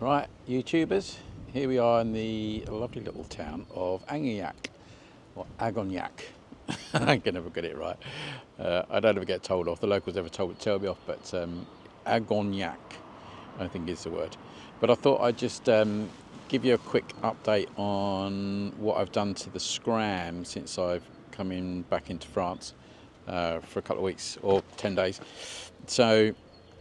Right, YouTubers, here we are in the lovely little town of Agognac, or Agognac. I can never get it right. I don't ever get told off. The locals never tell me off, but Agognac, I think is the word. But I thought I'd just give you a quick update on what I've done to the Scram since I've come back into France for a couple of weeks or 10 days. So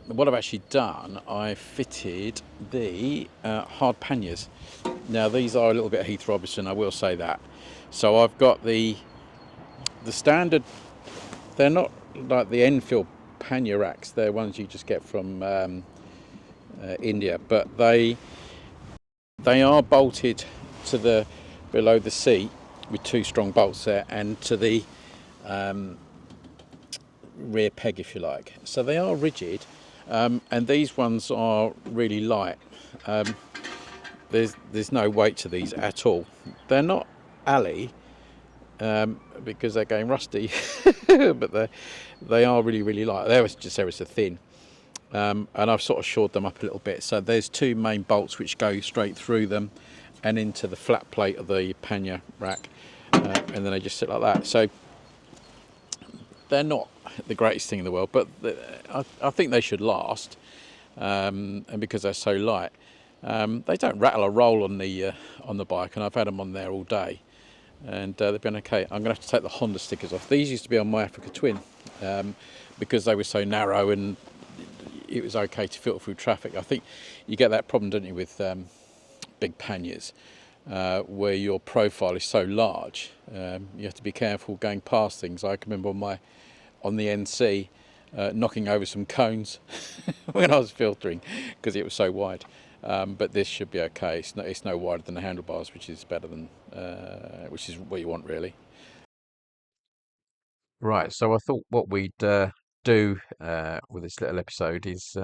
what I've actually done, I fitted the hard panniers. Now these are a little bit Heath Robinson, I will say that. So I've got the standard. They're not like the Enfield pannier racks. They're ones you just get from India, but they are bolted to the below the seat with two strong bolts there, and to the rear peg, if you like. So they are rigid. And these ones are really light. There's no weight to these at all. They're not alley because they're going rusty, but they are really light. They're just ever so thin. And I've sort of shored them up a little bit. So there's two main bolts which go straight through them and into the flat plate of the pannier rack, and then they just sit like that. So they're not the greatest thing in the world, but I think they should last, and because they're so light, they don't rattle or roll on the bike, and I've had them on there all day, and they've been okay. I'm going to have to take the Honda stickers off. These used to be on my Africa Twin because they were so narrow and it was okay to filter through traffic. I think you get that problem, don't you, with big panniers where your profile is so large. You have to be careful going past things. I can remember on the NC knocking over some cones when I was filtering because it was so wide. But this should be okay. It's no wider than the handlebars, which is better than which is what you want, really. Right, so I thought what we'd do with this little episode is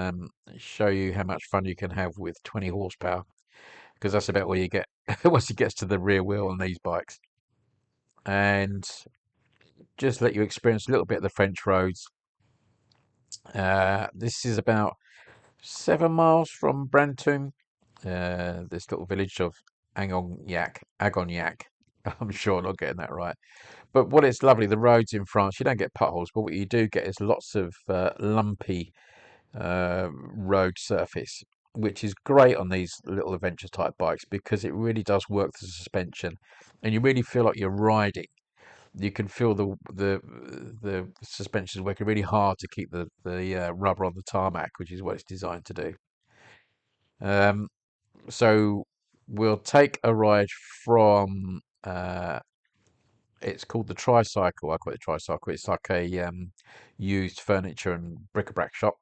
show you how much fun you can have with 20 horsepower, because that's about where you get once it gets to the rear wheel on these bikes, and just let you experience a little bit of the French roads. This is about 7 miles from Brantome, this little village of Agognac. I'm sure I'm not getting that right. But what it's lovely, the roads in France, you don't get potholes, but what you do get is lots of lumpy road surface, which is great on these little adventure type bikes because it really does work the suspension, and you really feel like you're riding. You can feel the suspension is working really hard to keep the rubber on the tarmac, which is what it's designed to do. So we'll take a ride from it's called the Tricycle. I call it the Tricycle. It's like a used furniture and bric-a-brac shop.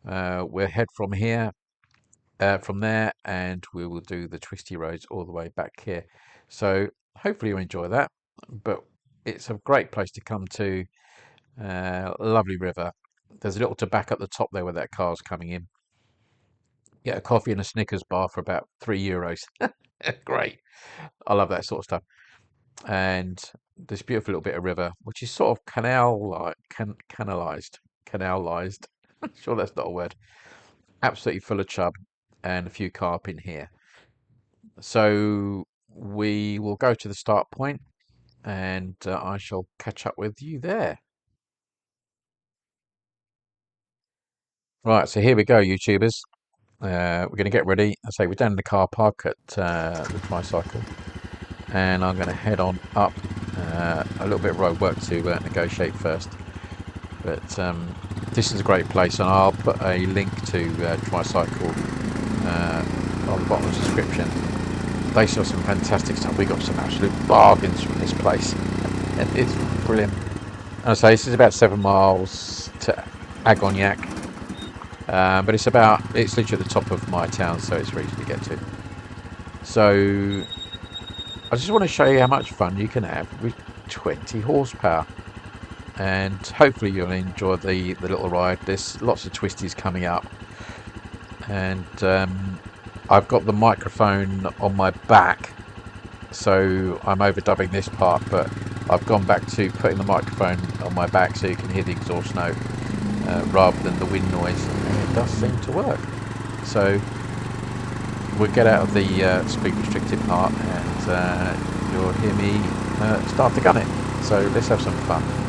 We'll head from from there, and we will do the twisty roads all the way back here. So hopefully you enjoy that. But it's a great place to come to. Lovely river. There's a little tobacco at the top there where that car's coming in. Get a coffee and a Snickers bar for about €3. Great. I love that sort of stuff. And this beautiful little bit of river, which is sort of canalized. Sure, that's not a word. Absolutely full of chub and a few carp in here. So we will go to the start point, and I shall catch up with you there. Right, so here we go, YouTubers. We're going to get ready. I say we're down in the car park at the Tricycle, and I'm going to head on up a little bit of road work to negotiate first. But this is a great place, and I'll put a link to Tricycle on the bottom of the description. They sell some fantastic stuff. We got some absolute bargains from this place. It's brilliant. And I say this is about 7 miles to Agognac, but it's literally at the top of my town, so it's very easy to get to. So I just want to show you how much fun you can have with 20 horsepower, and hopefully you'll enjoy the little ride. There's lots of twisties coming up, and I've got the microphone on my back, so I'm overdubbing this part, but I've gone back to putting the microphone on my back so you can hear the exhaust note rather than the wind noise, and it does seem to work. So we'll get out of the speed restricted part, and you'll hear me start to gun it. So let's have some fun.